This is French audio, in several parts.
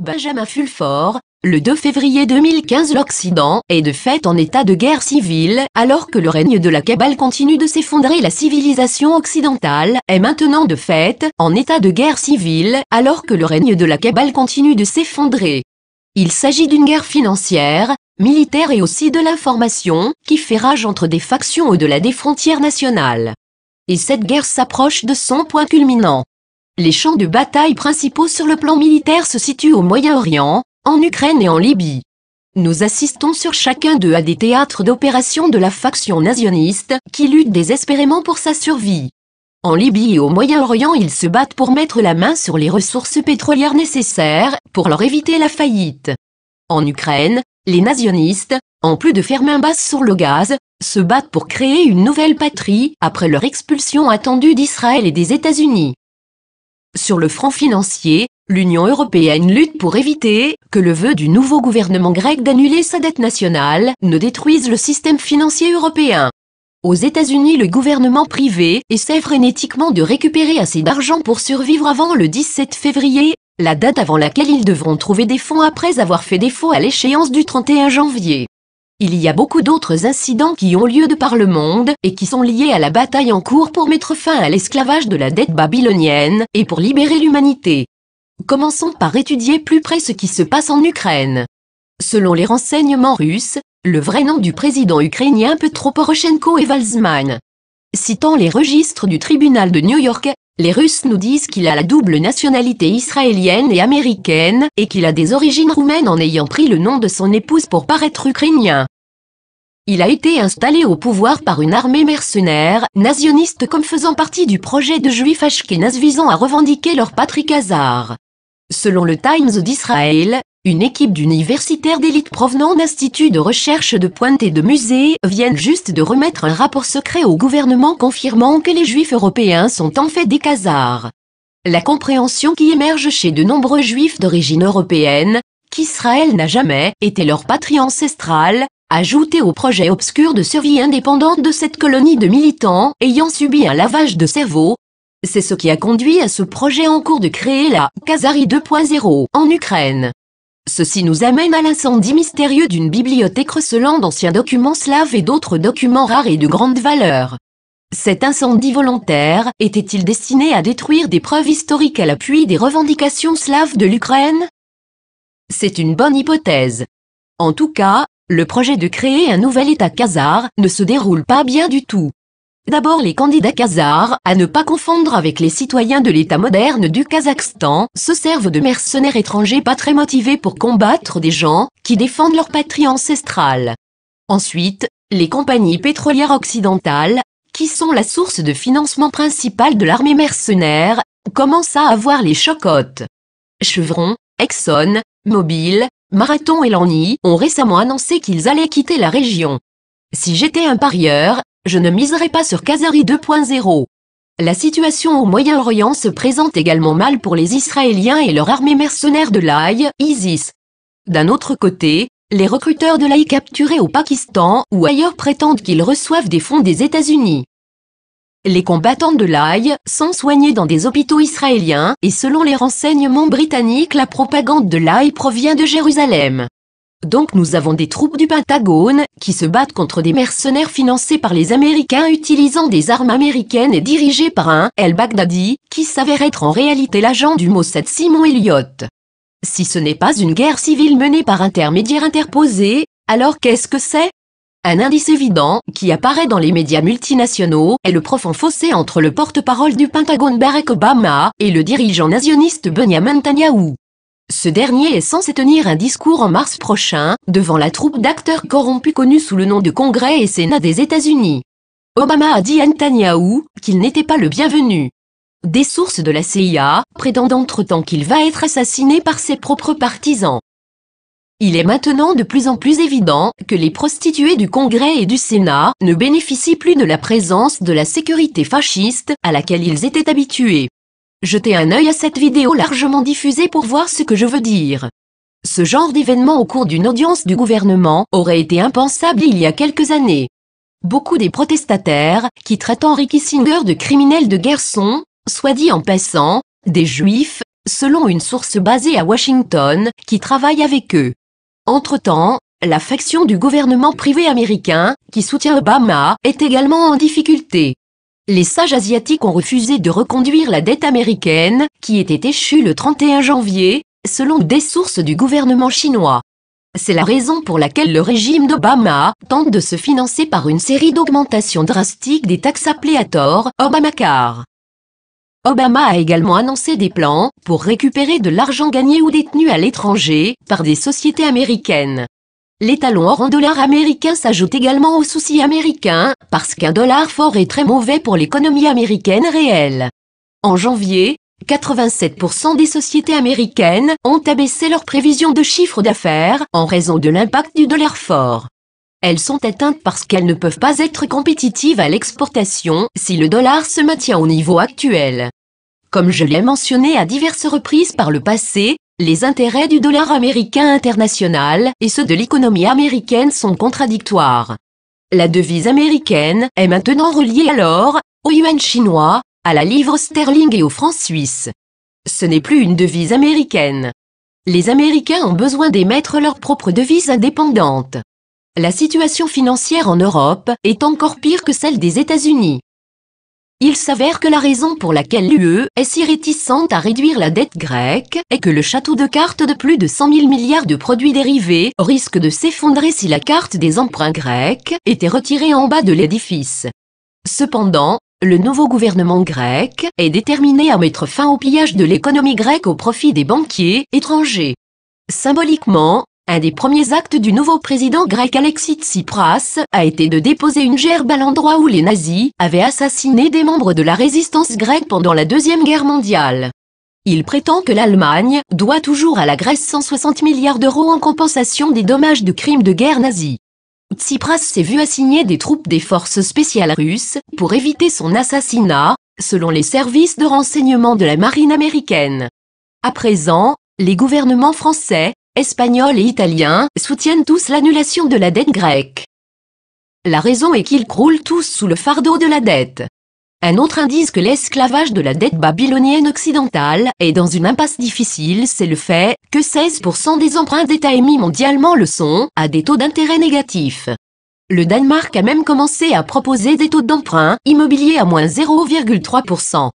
Benjamin Fulford, le 2 février 2015 l'Occident est de fait en état de guerre civile, alors que le règne de la Kabbale continue de s'effondrer. La civilisation occidentale est maintenant de fait en état de guerre civile, alors que le règne de la Kabbale continue de s'effondrer. Il s'agit d'une guerre financière, militaire et aussi de l'information, qui fait rage entre des factions au-delà des frontières nationales. Et cette guerre s'approche de son point culminant. Les champs de bataille principaux sur le plan militaire se situent au Moyen-Orient, en Ukraine et en Libye. Nous assistons sur chacun d'eux à des théâtres d'opérations de la faction nationiste, qui lutte désespérément pour sa survie. En Libye et au Moyen-Orient, ils se battent pour mettre la main sur les ressources pétrolières nécessaires, pour leur éviter la faillite. En Ukraine, les nationalistes, en plus de faire main basse sur le gaz, se battent pour créer une nouvelle patrie, après leur expulsion attendue d'Israël et des États-Unis. Sur le front financier, l'Union européenne lutte pour éviter que le vœu du nouveau gouvernement grec d'annuler sa dette nationale ne détruise le système financier européen. Aux États-Unis, le gouvernement privé essaie frénétiquement de récupérer assez d'argent pour survivre avant le 17 février, la date avant laquelle ils devront trouver des fonds après avoir fait défaut à l'échéance du 31 janvier. Il y a beaucoup d'autres incidents qui ont lieu de par le monde et qui sont liés à la bataille en cours pour mettre fin à l'esclavage de la dette babylonienne et pour libérer l'humanité. Commençons par étudier plus près ce qui se passe en Ukraine. Selon les renseignements russes, le vrai nom du président ukrainien Petro Poroshenko est Walzman. Citant les registres du tribunal de New York, les Russes nous disent qu'il a la double nationalité israélienne et américaine et qu'il a des origines roumaines en ayant pris le nom de son épouse pour paraître ukrainien. Il a été installé au pouvoir par une armée mercenaire, nationiste comme faisant partie du projet de juifs ashkénazes visant à revendiquer leur patrie khazare. Selon le Times d'Israël, une équipe d'universitaires d'élite provenant d'instituts de recherche de pointe et de musées viennent juste de remettre un rapport secret au gouvernement confirmant que les juifs européens sont en fait des khazars. La compréhension qui émerge chez de nombreux juifs d'origine européenne, qu'Israël n'a jamais été leur patrie ancestrale, ajoutée au projet obscur de survie indépendante de cette colonie de militants ayant subi un lavage de cerveau, c'est ce qui a conduit à ce projet en cours de créer la Khazarie 2.0 en Ukraine. Ceci nous amène à l'incendie mystérieux d'une bibliothèque recelant d'anciens documents slaves et d'autres documents rares et de grande valeur. Cet incendie volontaire était-il destiné à détruire des preuves historiques à l'appui des revendications slaves de l'Ukraine? C'est une bonne hypothèse. En tout cas, le projet de créer un nouvel État khazar ne se déroule pas bien du tout. D'abord, les candidats khazars, à ne pas confondre avec les citoyens de l'État moderne du Kazakhstan, se servent de mercenaires étrangers pas très motivés pour combattre des gens qui défendent leur patrie ancestrale. Ensuite, les compagnies pétrolières occidentales, qui sont la source de financement principale de l'armée mercenaire, commencent à avoir les chocottes. Chevron, Exxon, Mobil, Marathon et Eni ont récemment annoncé qu'ils allaient quitter la région. Si j'étais un parieur, je ne miserais pas sur Khazarie 2.0. La situation au Moyen-Orient se présente également mal pour les Israéliens et leur armée mercenaire de l'Aï, ISIS. D'un autre côté, les recruteurs de l'Aï capturés au Pakistan ou ailleurs prétendent qu'ils reçoivent des fonds des États-Unis. Les combattants de l'Aï sont soignés dans des hôpitaux israéliens et selon les renseignements britanniques, la propagande de l'Aï provient de Jérusalem. Donc nous avons des troupes du Pentagone qui se battent contre des mercenaires financés par les Américains utilisant des armes américaines et dirigés par un El-Baghdadi qui s'avère être en réalité l'agent du Mossad Simon Elliott. Si ce n'est pas une guerre civile menée par intermédiaires interposés, alors qu'est-ce que c'est? Un indice évident qui apparaît dans les médias multinationaux est le profond fossé entre le porte-parole du Pentagone Barack Obama et le dirigeant nationiste Benjamin Netanyahou. Ce dernier est censé tenir un discours en mars prochain, devant la troupe d'acteurs corrompus connus sous le nom de Congrès et Sénat des États-Unis. Obama a dit à Netanyahou qu'il n'était pas le bienvenu. Des sources de la CIA prétendent entre-temps qu'il va être assassiné par ses propres partisans. Il est maintenant de plus en plus évident que les prostituées du Congrès et du Sénat ne bénéficient plus de la présence de la sécurité fasciste à laquelle ils étaient habitués. Jetez un œil à cette vidéo largement diffusée pour voir ce que je veux dire. Ce genre d'événement au cours d'une audience du gouvernement aurait été impensable il y a quelques années. Beaucoup des protestataires, qui traitent Henry Kissinger de criminel de guerre sont, soit dit en passant, des juifs, selon une source basée à Washington, qui travaille avec eux. Entre-temps, la faction du gouvernement privé américain, qui soutient Obama, est également en difficulté. Les sages asiatiques ont refusé de reconduire la dette américaine, qui était échue le 31 janvier, selon des sources du gouvernement chinois. C'est la raison pour laquelle le régime d'Obama tente de se financer par une série d'augmentations drastiques des taxes appelées à tort Obamacare. Obama a également annoncé des plans pour récupérer de l'argent gagné ou détenu à l'étranger par des sociétés américaines. L'étalon or en dollars américains s'ajoute également aux soucis américains, parce qu'un dollar fort est très mauvais pour l'économie américaine réelle. En janvier, 87% des sociétés américaines ont abaissé leurs prévisions de chiffre d'affaires en raison de l'impact du dollar fort. Elles sont atteintes parce qu'elles ne peuvent pas être compétitives à l'exportation si le dollar se maintient au niveau actuel. Comme je l'ai mentionné à diverses reprises par le passé, les intérêts du dollar américain international et ceux de l'économie américaine sont contradictoires. La devise américaine est maintenant reliée à l'or, au yuan chinois, à la livre sterling et au franc suisse. Ce n'est plus une devise américaine. Les Américains ont besoin d'émettre leur propre devise indépendante. La situation financière en Europe est encore pire que celle des États-Unis. Il s'avère que la raison pour laquelle l'UE est si réticente à réduire la dette grecque est que le château de cartes de plus de 100 000 milliards de produits dérivés risque de s'effondrer si la carte des emprunts grecs était retirée en bas de l'édifice. Cependant, le nouveau gouvernement grec est déterminé à mettre fin au pillage de l'économie grecque au profit des banquiers étrangers. Symboliquement, un des premiers actes du nouveau président grec Alexis Tsipras a été de déposer une gerbe à l'endroit où les nazis avaient assassiné des membres de la résistance grecque pendant la Deuxième Guerre mondiale. Il prétend que l'Allemagne doit toujours à la Grèce 160 milliards d'euros en compensation des dommages de crimes de guerre nazis. Tsipras s'est vu assigner des troupes des forces spéciales russes pour éviter son assassinat, selon les services de renseignement de la marine américaine. À présent, les gouvernements français, espagnols et italiens soutiennent tous l'annulation de la dette grecque. La raison est qu'ils croulent tous sous le fardeau de la dette. Un autre indice que l'esclavage de la dette babylonienne occidentale est dans une impasse difficile, c'est le fait que 16% des emprunts d'État émis mondialement le sont à des taux d'intérêt négatifs. Le Danemark a même commencé à proposer des taux d'emprunt immobilier à moins 0,3%.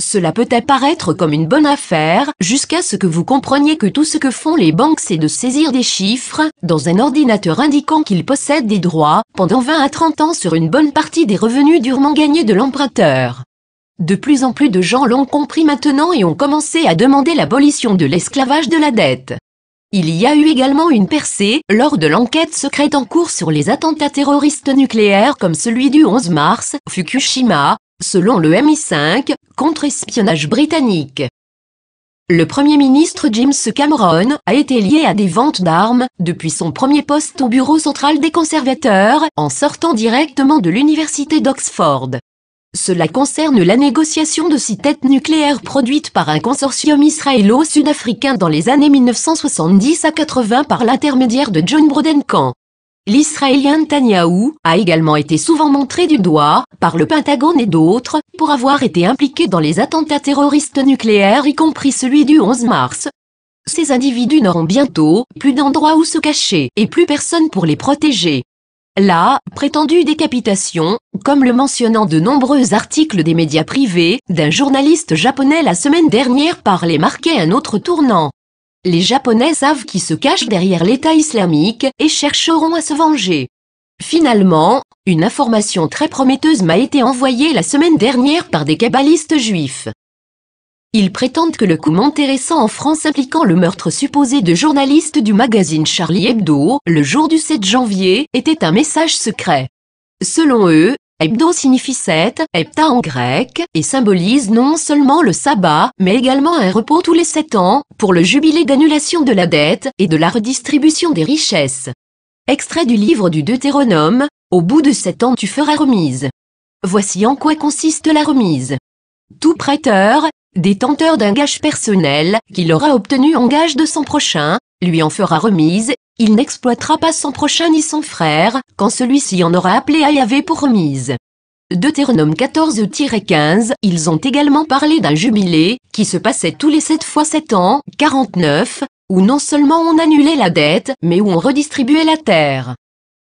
Cela peut apparaître comme une bonne affaire, jusqu'à ce que vous compreniez que tout ce que font les banques c'est de saisir des chiffres, dans un ordinateur indiquant qu'ils possèdent des droits, pendant 20 à 30 ans sur une bonne partie des revenus durement gagnés de l'emprunteur. De plus en plus de gens l'ont compris maintenant et ont commencé à demander l'abolition de l'esclavage de la dette. Il y a eu également une percée lors de l'enquête secrète en cours sur les attentats terroristes nucléaires comme celui du 11 mars, Fukushima, selon le MI5, contre-espionnage britannique. Le Premier ministre James Cameron a été lié à des ventes d'armes depuis son premier poste au bureau central des conservateurs en sortant directement de l'université d'Oxford. Cela concerne la négociation de 6 têtes nucléaires produites par un consortium israélo-sud-africain dans les années 1970 à 80 par l'intermédiaire de John Brodenkamp. L'Israélien Netanyahou a également été souvent montré du doigt par le Pentagone et d'autres pour avoir été impliqué dans les attentats terroristes nucléaires y compris celui du 11 mars. Ces individus n'auront bientôt plus d'endroit où se cacher et plus personne pour les protéger. La prétendue décapitation, comme le mentionnant de nombreux articles des médias privés, d'un journaliste japonais la semaine dernière parlait marquer un autre tournant. Les Japonais savent qui se cache derrière l'État islamique et chercheront à se venger. Finalement, une information très prometteuse m'a été envoyée la semaine dernière par des kabbalistes juifs. Ils prétendent que le coup intéressant en France impliquant le meurtre supposé de journalistes du magazine Charlie Hebdo, le jour du 7 janvier, était un message secret. Selon eux, Hebdo signifie 7, hepta en grec, et symbolise non seulement le sabbat, mais également un repos tous les 7 ans, pour le jubilé d'annulation de la dette et de la redistribution des richesses. Extrait du livre du Deutéronome, au bout de 7 ans tu feras remise. Voici en quoi consiste la remise. Tout prêteur, détenteur d'un gage personnel, qu'il aura obtenu en gage de son prochain, lui en fera remise. Il n'exploitera pas son prochain ni son frère, quand celui-ci en aura appelé à Yahvé pour remise. Deutéronome 14-15, ils ont également parlé d'un jubilé, qui se passait tous les 7 fois 7 ans, 49, où non seulement on annulait la dette, mais où on redistribuait la terre.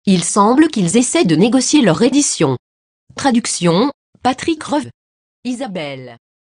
Il semble qu'ils essaient de négocier leur reddition. Traduction, Patrick Reve. Isabelle.